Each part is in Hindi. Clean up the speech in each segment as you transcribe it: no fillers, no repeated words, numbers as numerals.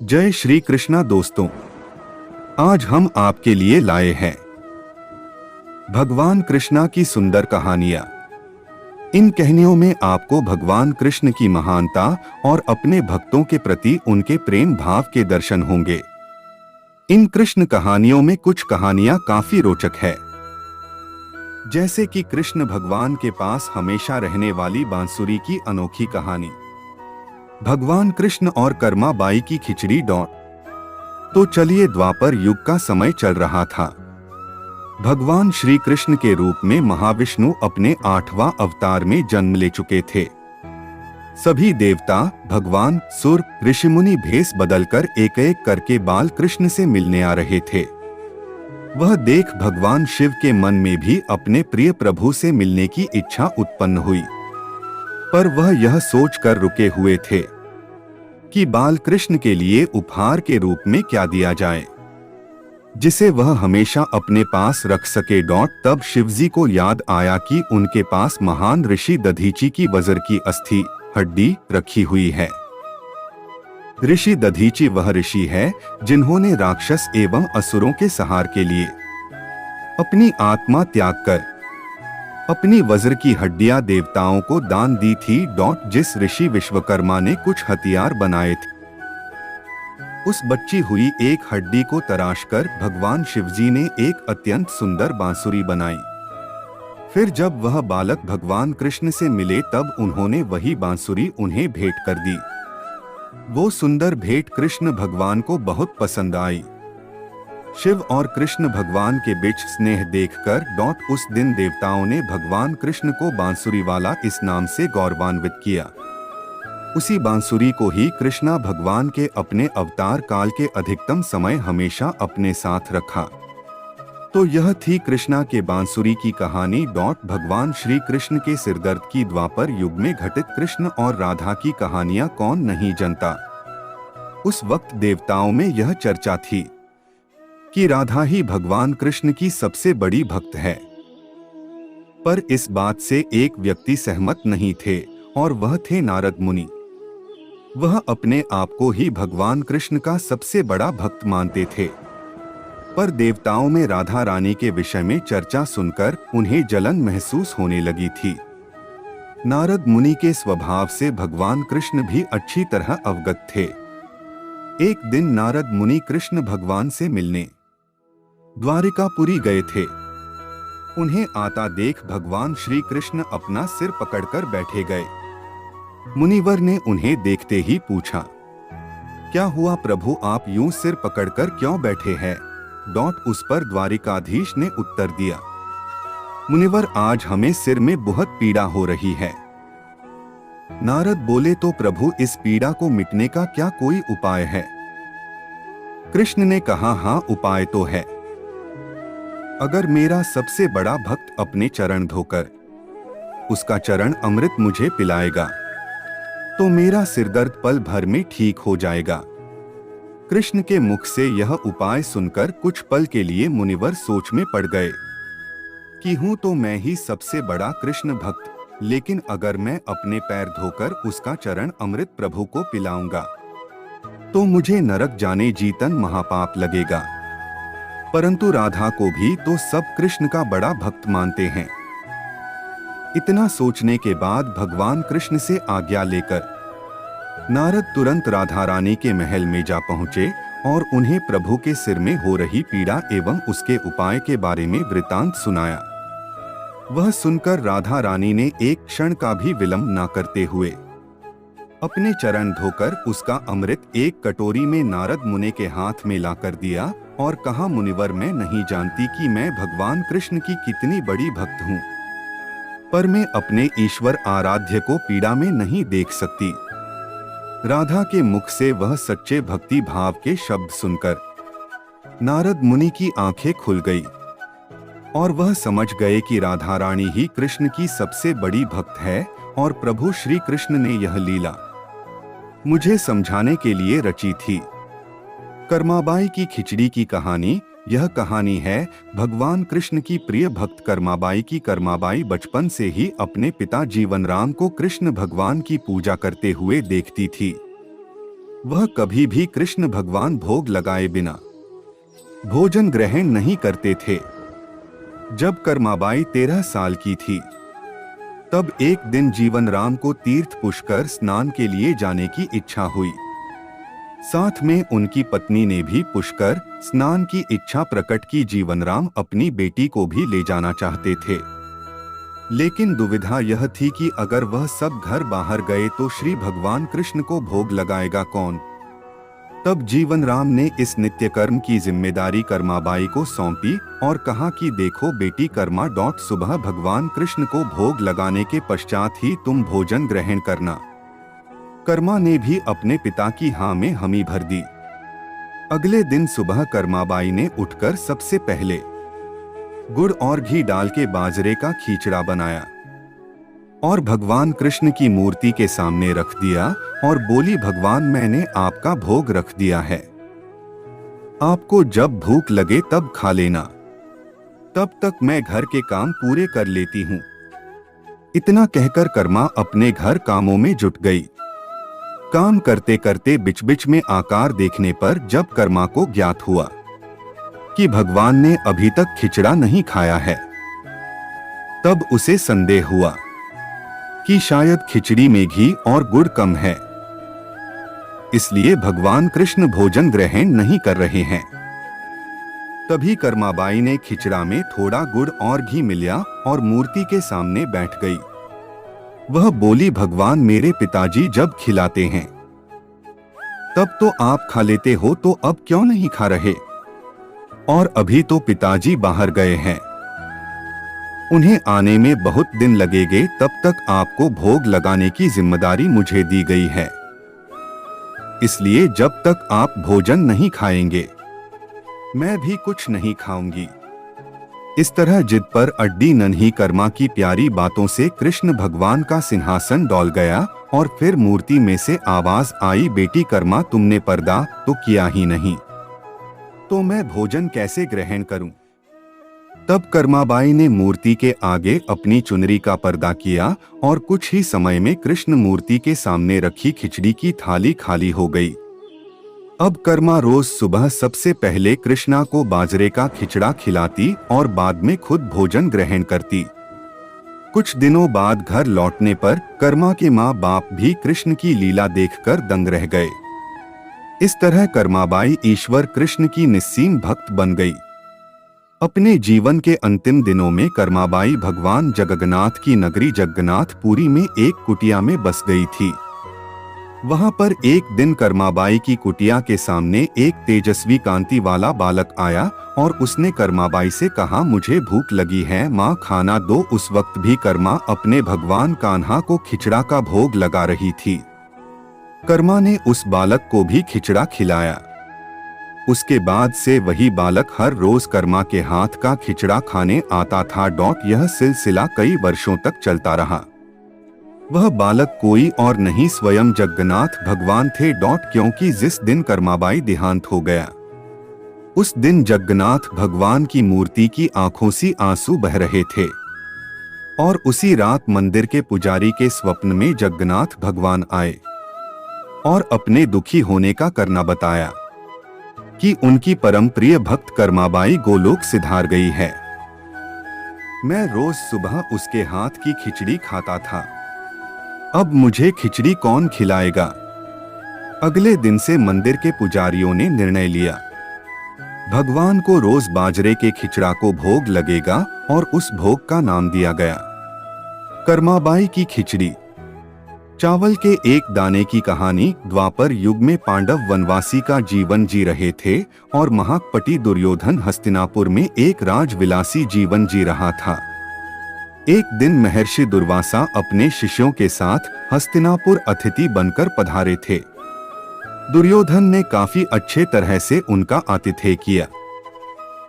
जय श्री कृष्णा दोस्तों, आज हम आपके लिए लाए हैं भगवान कृष्णा की सुंदर कहानियां। इन कहानियों में आपको भगवान कृष्ण की महानता और अपने भक्तों के प्रति उनके प्रेम भाव के दर्शन होंगे। इन कृष्ण कहानियों में कुछ कहानियां काफी रोचक है, जैसे कि कृष्ण भगवान के पास हमेशा रहने वाली बांसुरी की अनोखी कहानी, भगवान कृष्ण और कर्माबाई की खिचड़ी डॉट। तो चलिए, द्वापर युग का समय चल रहा था। भगवान श्री कृष्ण के रूप में महाविष्णु अपने 8वां अवतार में जन्म ले चुके थे। सभी देवता, भगवान, सुर, ऋषिमुनि भेष बदलकर एक एक करके बाल कृष्ण से मिलने आ रहे थे। वह देख भगवान शिव के मन में भी अपने प्रिय प्रभु से मिलने की इच्छा उत्पन्न हुई, पर वह यह सोचकर रुके हुए थे कि बाल कृष्ण के लिए उपहार के रूप में क्या दिया जाए, जिसे वह हमेशा अपने पास रख सके। तब शिवजी को याद आया कि उनके पास महान ऋषि दधीची की वज्र की अस्थि हड्डी रखी हुई है। ऋषि दधीची वह ऋषि है जिन्होंने राक्षस एवं असुरों के सहार के लिए अपनी आत्मा त्याग कर अपनी वज्र की हड्डियां देवताओं को दान दी थी। जिस ऋषि विश्वकर्मा ने कुछ हथियार बनाए थे, उस बची हुई एक हड्डी को तराशकर भगवान शिवजी ने एक अत्यंत सुंदर बांसुरी बनाई। फिर जब वह बालक भगवान कृष्ण से मिले, तब उन्होंने वही बांसुरी उन्हें भेंट कर दी। वो सुंदर भेंट कृष्ण भगवान को बहुत पसंद आई। शिव और कृष्ण भगवान के बीच स्नेह देखकर उस दिन देवताओं ने भगवान कृष्ण को बांसुरी वाला इस नाम से गौरवान्वित किया। उसी बांसुरी को ही कृष्णा भगवान के अपने अवतार काल के अधिकतम समय हमेशा अपने साथ रखा। तो यह थी कृष्णा के बांसुरी की कहानी। भगवान श्री कृष्ण के सिरदर्द की द्वापर युग में घटित कृष्ण और राधा की कहानियां कौन नहीं जानता। उस वक्त देवताओं में यह चर्चा थी कि राधा ही भगवान कृष्ण की सबसे बड़ी भक्त है, पर इस बात से एक व्यक्ति सहमत नहीं थे, और वह थे नारद मुनि। वह अपने आप को ही भगवान कृष्ण का सबसे बड़ा भक्त मानते थे, पर देवताओं में राधा रानी के विषय में चर्चा सुनकर उन्हें जलन महसूस होने लगी थी। नारद मुनि के स्वभाव से भगवान कृष्ण भी अच्छी तरह अवगत थे। एक दिन नारद मुनि कृष्ण भगवान से मिलने द्वारिकापुरी गए थे। उन्हें आता देख भगवान श्री कृष्ण अपना सिर पकड़कर बैठे गए। मुनिवर ने उन्हें देखते ही पूछा, क्या हुआ प्रभु, आप यूं सिर पकड़कर क्यों बैठे हैं? उस पर द्वारिकाधीश ने उत्तर दिया, मुनिवर, आज हमें सिर में बहुत पीड़ा हो रही है। नारद बोले, तो प्रभु, इस पीड़ा को मिटने का क्या कोई उपाय है? कृष्ण ने कहा, हाँ, उपाय तो है। अगर मेरा सबसे बड़ा भक्त अपने चरण धोकर उसका चरण अमृत मुझे पिलाएगा, तो मेरा सिरदर्द पल भर में ठीक हो जाएगा। कृष्ण के मुख से यह उपाय सुनकर कुछ पल के लिए मुनिवर सोच में पड़ गए कि हूं तो मैं ही सबसे बड़ा कृष्ण भक्त, लेकिन अगर मैं अपने पैर धोकर उसका चरण अमृत प्रभु को पिलाऊंगा तो मुझे नरक जाने जीतन महापाप लगेगा। परंतु राधा को भी तो सब कृष्ण का बड़ा भक्त मानते हैं। इतना सोचने के बाद भगवान कृष्ण से आज्ञा लेकर नारद तुरंत राधा रानी के महल में जा पहुंचे और उन्हें प्रभु के सिर में हो रही पीड़ा एवं उसके उपाय के बारे में वृतांत सुनाया। वह सुनकर राधा रानी ने एक क्षण का भी विलंब न करते हुए अपने चरण धोकर उसका अमृत एक कटोरी में नारद मुनि के हाथ में ला कर दिया और कहा, मुनिवर, मैं नहीं जानती कि मैं भगवान कृष्ण की कितनी बड़ी भक्त हूँ, पर मैं अपने ईश्वर आराध्य को पीड़ा में नहीं देख सकती। राधा के मुख से वह सच्चे भक्ति भाव के शब्द सुनकर नारद मुनि की आंखें खुल गई और वह समझ गए कि राधा रानी ही कृष्ण की सबसे बड़ी भक्त है और प्रभु श्री कृष्ण ने यह लीला मुझे समझाने के लिए रची थी। कर्माबाई की खिचड़ी की कहानी। यह कहानी है भगवान कृष्ण की प्रिय भक्त कर्माबाई की। कर्माबाई बचपन से ही अपने पिता जीवनराम को कृष्ण भगवान की पूजा करते हुए देखती थी। वह कभी भी कृष्ण भगवान भोग लगाए बिना भोजन ग्रहण नहीं करते थे। जब कर्माबाई 13 साल की थी, तब एक दिन जीवन राम को तीर्थ पुष्कर स्नान के लिए जाने की इच्छा हुई। साथ में उनकी पत्नी ने भी पुष्कर स्नान की इच्छा प्रकट की। जीवन राम अपनी बेटी को भी ले जाना चाहते थे, लेकिन दुविधा यह थी कि अगर वह सब घर बाहर गए तो श्री भगवान कृष्ण को भोग लगाएगा कौन। तब जीवन राम ने इस नित्य कर्म की जिम्मेदारी कर्माबाई को सौंपी और कहा कि देखो बेटी, कर्मा सुबह भगवान कृष्ण को भोग लगाने के पश्चात ही तुम भोजन ग्रहण करना। कर्मा ने भी अपने पिता की हाँ में हामी भर दी। अगले दिन सुबह कर्माबाई ने उठकर सबसे पहले गुड़ और घी डाल के बाजरे का खींचड़ा बनाया और भगवान कृष्ण की मूर्ति के सामने रख दिया और बोली, भगवान मैंने आपका भोग रख दिया है, आपको जब भूख लगे तब खा लेना, तब तक मैं घर के काम पूरे कर लेती हूँ। इतना कहकर कर्मा अपने घर कामों में जुट गई। काम करते करते बिच बिच में आकार देखने पर जब कर्मा को ज्ञात हुआ कि भगवान ने अभी तक खिचड़ा नहीं खाया है, तब उसे संदेह हुआ कि शायद खिचड़ी में घी और गुड़ कम है, इसलिए भगवान कृष्ण भोजन ग्रहण नहीं कर रहे हैं। तभी कर्माबाई ने खिचड़ा में थोड़ा गुड़ और घी मिलाया और मूर्ति के सामने बैठ गई। वह बोली, भगवान मेरे पिताजी जब खिलाते हैं तब तो आप खा लेते हो, तो अब क्यों नहीं खा रहे? और अभी तो पिताजी बाहर गए हैं, उन्हें आने में बहुत दिन लगेंगे, तब तक आपको भोग लगाने की जिम्मेदारी मुझे दी गई है, इसलिए जब तक आप भोजन नहीं खाएंगे मैं भी कुछ नहीं खाऊंगी। इस तरह जिद पर अड्डी नन्ही कर्मा की प्यारी बातों से कृष्ण भगवान का सिंहासन डोल गया और फिर मूर्ति में से आवाज आई, बेटी कर्मा तुमने पर्दा तो किया ही नहीं, तो मैं भोजन कैसे ग्रहण करूं? तब कर्माबाई ने मूर्ति के आगे अपनी चुनरी का पर्दा किया और कुछ ही समय में कृष्ण मूर्ति के सामने रखी खिचड़ी की थाली खाली हो गई। अब कर्मा रोज सुबह सबसे पहले कृष्णा को बाजरे का खिचड़ा खिलाती और बाद में खुद भोजन ग्रहण करती। कुछ दिनों बाद घर लौटने पर कर्मा के माँ बाप भी कृष्ण की लीला देखकर दंग रह गए। इस तरह कर्माबाई ईश्वर कृष्ण की निस्सीम भक्त बन गई। अपने जीवन के अंतिम दिनों में कर्माबाई भगवान जगन्नाथ की नगरी जगन्नाथपुरी में एक कुटिया में बस गई थी। वहां पर एक दिन कर्माबाई की कुटिया के सामने एक तेजस्वी कांति वाला बालक आया और उसने कर्माबाई से कहा, मुझे भूख लगी है माँ, खाना दो। उस वक्त भी कर्मा अपने भगवान कान्हा को खिचड़ा का भोग लगा रही थी। कर्मा ने उस बालक को भी खिचड़ा खिलाया। उसके बाद से वही बालक हर रोज कर्मा के हाथ का खिचड़ा खाने आता था। यह सिलसिला कई वर्षों तक चलता रहा। वह बालक कोई और नहीं स्वयं जगन्नाथ भगवान थे। क्योंकि जिस दिन कर्माबाई देहांत हो गया उस दिन जगन्नाथ भगवान की मूर्ति की आंखों से आंसू बह रहे थे और उसी रात मंदिर के पुजारी के स्वप्न में जगन्नाथ भगवान आए और अपने दुखी होने का करना बताया कि उनकी परम प्रिय भक्त कर्माबाई गोलोक सिधार गई है। मैं रोज सुबह उसके हाथ की खिचड़ी खाता था, अब मुझे खिचड़ी कौन खिलाएगा? अगले दिन से मंदिर के पुजारियों ने निर्णय लिया, भगवान को रोज बाजरे के खिचड़ा को भोग लगेगा और उस भोग का नाम दिया गया कर्माबाई की खिचड़ी। चावल के एक दाने की कहानी। द्वापर युग में पांडव वनवासी का जीवन जी रहे थे और महाकपटी दुर्योधन हस्तिनापुर में एक राजविलासी जीवन जी रहा था। एक दिन महर्षि दुर्वासा अपने शिष्यों के साथ हस्तिनापुर अतिथि बनकर पधारे थे। दुर्योधन ने काफी अच्छे तरह से उनका आतिथ्य किया।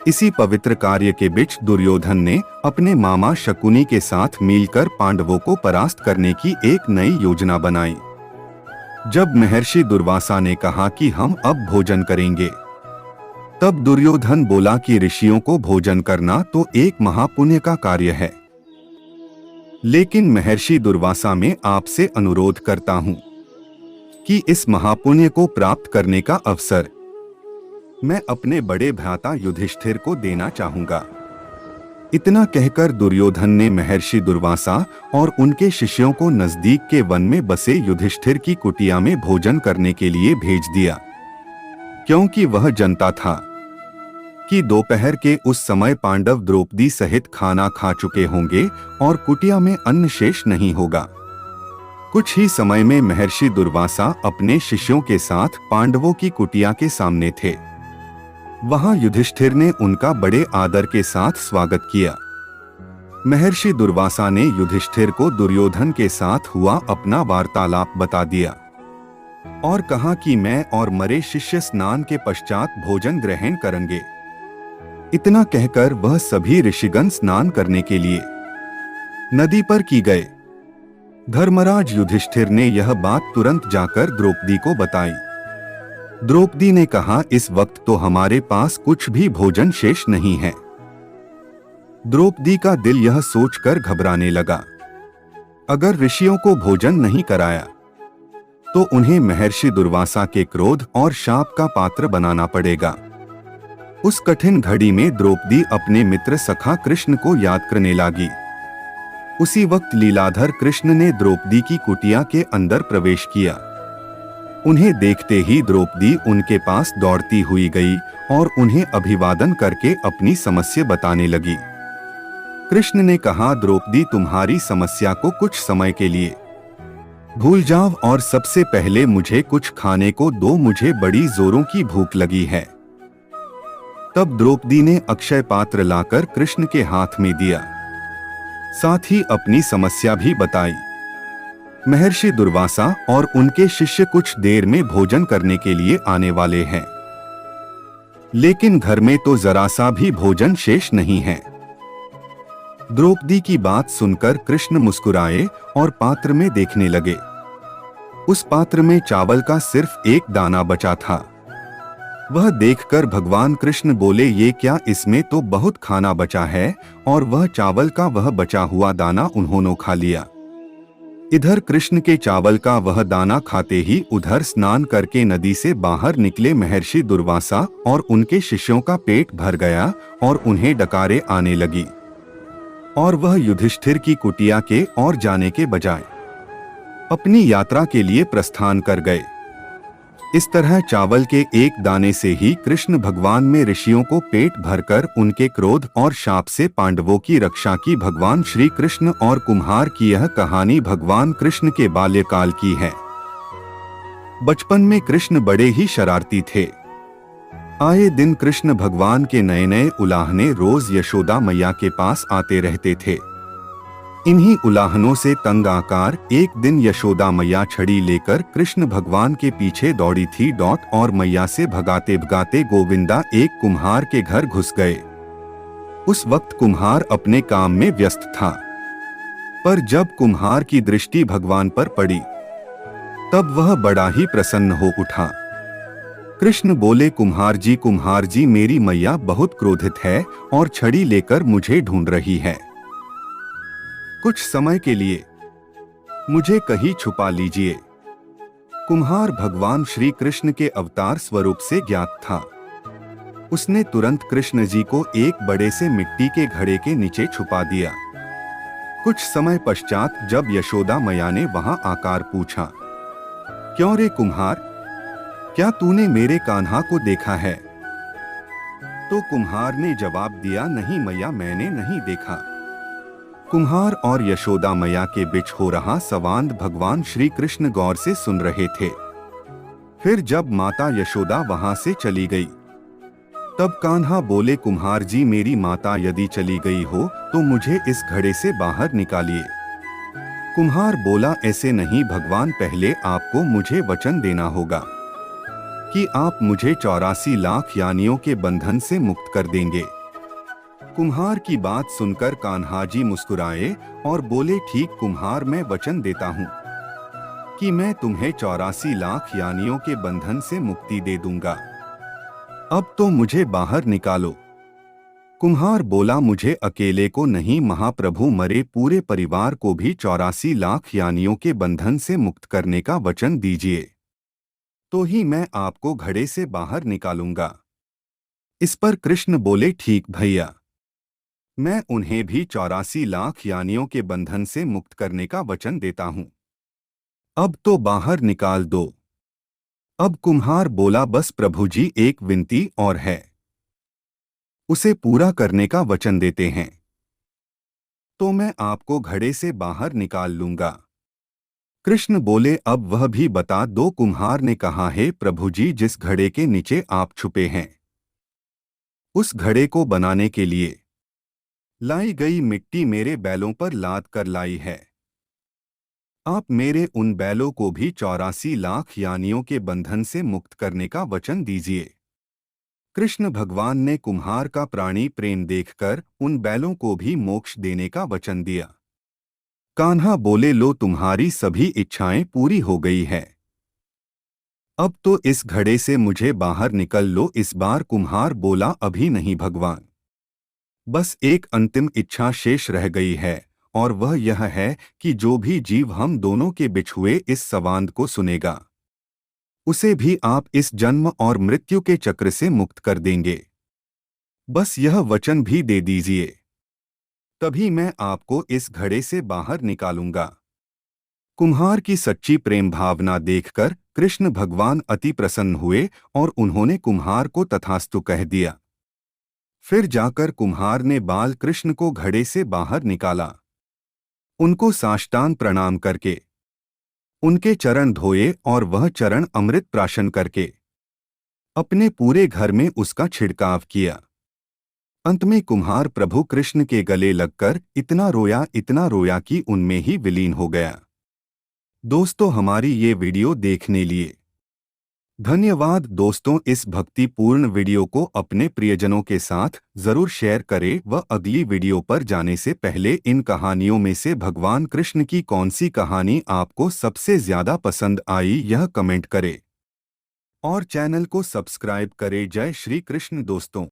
इसी पवित्र कार्य के बीच दुर्योधन ने अपने मामा शकुनी के साथ मिलकर पांडवों को परास्त करने की एक नई योजना बनाई। जब महर्षि दुर्वासा ने कहा कि हम अब भोजन करेंगे, तब दुर्योधन बोला कि ऋषियों को भोजन करना तो एक महापुण्य का कार्य है, लेकिन महर्षि दुर्वासा मैं आपसे अनुरोध करता हूँ कि इस महापुण्य को प्राप्त करने का अवसर मैं अपने बड़े भ्राता युधिष्ठिर को देना चाहूंगा। इतना कहकर दुर्योधन ने महर्षि दुर्वासा और उनके शिष्यों को नजदीक के वन में बसे युधिष्ठिर की कुटिया में भोजन करने के लिए भेज दिया, क्योंकि वह जानता था कि दोपहर के उस समय पांडव द्रौपदी सहित खाना खा चुके होंगे और कुटिया में अन्न शेष नहीं होगा। कुछ ही समय में महर्षि दुर्वासा अपने शिष्यों के साथ पांडवों की कुटिया के सामने थे। वहां युधिष्ठिर ने उनका बड़े आदर के साथ स्वागत किया। महर्षि दुर्वासा ने युधिष्ठिर को दुर्योधन के साथ हुआ अपना वार्तालाप बता दिया और कहा कि मैं और मरे शिष्य स्नान के पश्चात भोजन ग्रहण करेंगे। इतना कहकर वह सभी ऋषिगण स्नान करने के लिए नदी पर की गए। धर्मराज युधिष्ठिर ने यह बात तुरंत जाकर द्रौपदी को बताई। द्रौपदी ने कहा, इस वक्त तो हमारे पास कुछ भी भोजन शेष नहीं है। द्रौपदी का दिल यह सोचकर घबराने लगा, अगर ऋषियों को भोजन नहीं कराया तो उन्हें महर्षि दुर्वासा के क्रोध और शाप का पात्र बनाना पड़ेगा। उस कठिन घड़ी में द्रौपदी अपने मित्र सखा कृष्ण को याद करने लगी। उसी वक्त लीलाधर कृष्ण ने द्रौपदी की कुटिया के अंदर प्रवेश किया। उन्हें देखते ही द्रौपदी उनके पास दौड़ती हुई गई और उन्हें अभिवादन करके अपनी समस्या बताने लगी। कृष्ण ने कहा, द्रौपदी, तुम्हारी समस्या को कुछ समय के लिए भूल जाओ और सबसे पहले मुझे कुछ खाने को दो, मुझे बड़ी जोरों की भूख लगी है। तब द्रौपदी ने अक्षय पात्र लाकर कृष्ण के हाथ में दिया, साथ ही अपनी समस्या भी बताई। महर्षि दुर्वासा और उनके शिष्य कुछ देर में भोजन करने के लिए आने वाले हैं, लेकिन घर में तो जरा सा भी भोजन शेष नहीं है। द्रौपदी की बात सुनकर कृष्ण मुस्कुराए और पात्र में देखने लगे। उस पात्र में चावल का सिर्फ एक दाना बचा था। वह देखकर भगवान कृष्ण बोले, ये क्या, इसमें तो बहुत खाना बचा है। और वह चावल का वह बचा हुआ दाना उन्होंने खा लिया। इधर कृष्ण के चावल का वह दाना खाते ही उधर स्नान करके नदी से बाहर निकले महर्षि दुर्वासा और उनके शिष्यों का पेट भर गया और उन्हें डकारे आने लगी और वह युधिष्ठिर की कुटिया के और जाने के बजाय अपनी यात्रा के लिए प्रस्थान कर गए। इस तरह चावल के एक दाने से ही कृष्ण भगवान में ऋषियों को पेट भरकर उनके क्रोध और शाप से पांडवों की रक्षा की। भगवान श्री कृष्ण और कुम्हार की यह कहानी भगवान कृष्ण के बाल्यकाल की है। बचपन में कृष्ण बड़े ही शरारती थे। आए दिन कृष्ण भगवान के नए नए उलाहने रोज यशोदा मैया के पास आते रहते थे। इन्हीं उलाहनों से तंग आकर एक दिन यशोदा मैया छड़ी लेकर कृष्ण भगवान के पीछे दौड़ी थी और मैया से भगाते भगाते गोविंदा एक कुम्हार के घर घुस गए। उस वक्त कुम्हार अपने काम में व्यस्त था, पर जब कुम्हार की दृष्टि भगवान पर पड़ी तब वह बड़ा ही प्रसन्न हो उठा। कृष्ण बोले, कुम्हार जी, मेरी मैया बहुत क्रोधित है और छड़ी लेकर मुझे ढूंढ रही है। कुछ समय के लिए मुझे कहीं छुपा लीजिए। कुम्हार भगवान श्री कृष्ण के अवतार स्वरूप से ज्ञात था। उसने तुरंत कृष्ण जी को एक बड़े से मिट्टी के घड़े के नीचे छुपा दिया। कुछ समय पश्चात जब यशोदा मैया ने वहां आकर पूछा, क्यों रे कुम्हार, क्या तूने मेरे कान्हा को देखा है? तो कुम्हार ने जवाब दिया, नहीं मैया, मैंने नहीं देखा। कुम्हार और यशोदा मैया के बीच हो रहा संवाद भगवान श्री कृष्ण गौर से सुन रहे थे। फिर जब माता यशोदा वहां से चली गई तब कान्हा बोले, कुम्हार जी, मेरी माता यदि चली गई हो तो मुझे इस घड़े से बाहर निकालिए। कुम्हार बोला, ऐसे नहीं भगवान, पहले आपको मुझे वचन देना होगा कि आप मुझे 84 लाख यानियों के बंधन से मुक्त कर देंगे। कुम्हार की बात सुनकर कान्हा जी मुस्कुराए और बोले, ठीक कुम्हार, मैं वचन देता हूँ कि मैं तुम्हें 84 लाख यानियों के बंधन से मुक्ति दे दूंगा। अब तो मुझे बाहर निकालो। कुम्हार बोला, मुझे अकेले को नहीं महाप्रभु, मरे पूरे परिवार को भी 84 लाख यानियों के बंधन से मुक्त करने का वचन दीजिए। तो ही मैं आपको घड़े से बाहर निकालूंगा। इस पर कृष्ण बोले, ठीक भैया, मैं उन्हें भी 84 लाख यानियों के बंधन से मुक्त करने का वचन देता हूं। अब तो बाहर निकाल दो। अब कुम्हार बोला, बस प्रभु जी, एक विनती और है, उसे पूरा करने का वचन देते हैं तो मैं आपको घड़े से बाहर निकाल लूंगा। कृष्ण बोले, अब वह भी बता दो। कुम्हार ने कहा, हे प्रभु जी, जिस घड़े के नीचे आप छुपे हैं, उस घड़े को बनाने के लिए लाई गई मिट्टी मेरे बैलों पर लाद कर लाई है। आप मेरे उन बैलों को भी 84 लाख यानियों के बंधन से मुक्त करने का वचन दीजिए। कृष्ण भगवान ने कुम्हार का प्राणी प्रेम देखकर उन बैलों को भी मोक्ष देने का वचन दिया। कान्हा बोले, लो तुम्हारी सभी इच्छाएं पूरी हो गई है, अब तो इस घड़े से मुझे बाहर निकल लो। इस बार कुम्हार बोला, अभी नहीं भगवान, बस एक अंतिम इच्छा शेष रह गई है, और वह यह है कि जो भी जीव हम दोनों के बिछुए इस संवाद को सुनेगा, उसे भी आप इस जन्म और मृत्यु के चक्र से मुक्त कर देंगे। बस यह वचन भी दे दीजिए, तभी मैं आपको इस घड़े से बाहर निकालूंगा। कुम्हार की सच्ची प्रेम भावना देखकर कृष्ण भगवान अति प्रसन्न हुए और उन्होंने कुम्हार को तथास्तु कह दिया। फिर जाकर कुम्हार ने बाल कृष्ण को घड़े से बाहर निकाला। उनको साष्टांग प्रणाम करके उनके चरण धोए और वह चरण अमृत प्राशन करके अपने पूरे घर में उसका छिड़काव किया। अंत में कुम्हार प्रभु कृष्ण के गले लगकर इतना रोया कि उनमें ही विलीन हो गया। दोस्तों, हमारी ये वीडियो देखने लिए धन्यवाद। दोस्तों, इस भक्तिपूर्ण वीडियो को अपने प्रियजनों के साथ जरूर शेयर करें व अगली वीडियो पर जाने से पहले इन कहानियों में से भगवान कृष्ण की कौन सी कहानी आपको सबसे ज्यादा पसंद आई यह कमेंट करें और चैनल को सब्सक्राइब करें। जय श्री कृष्ण दोस्तों।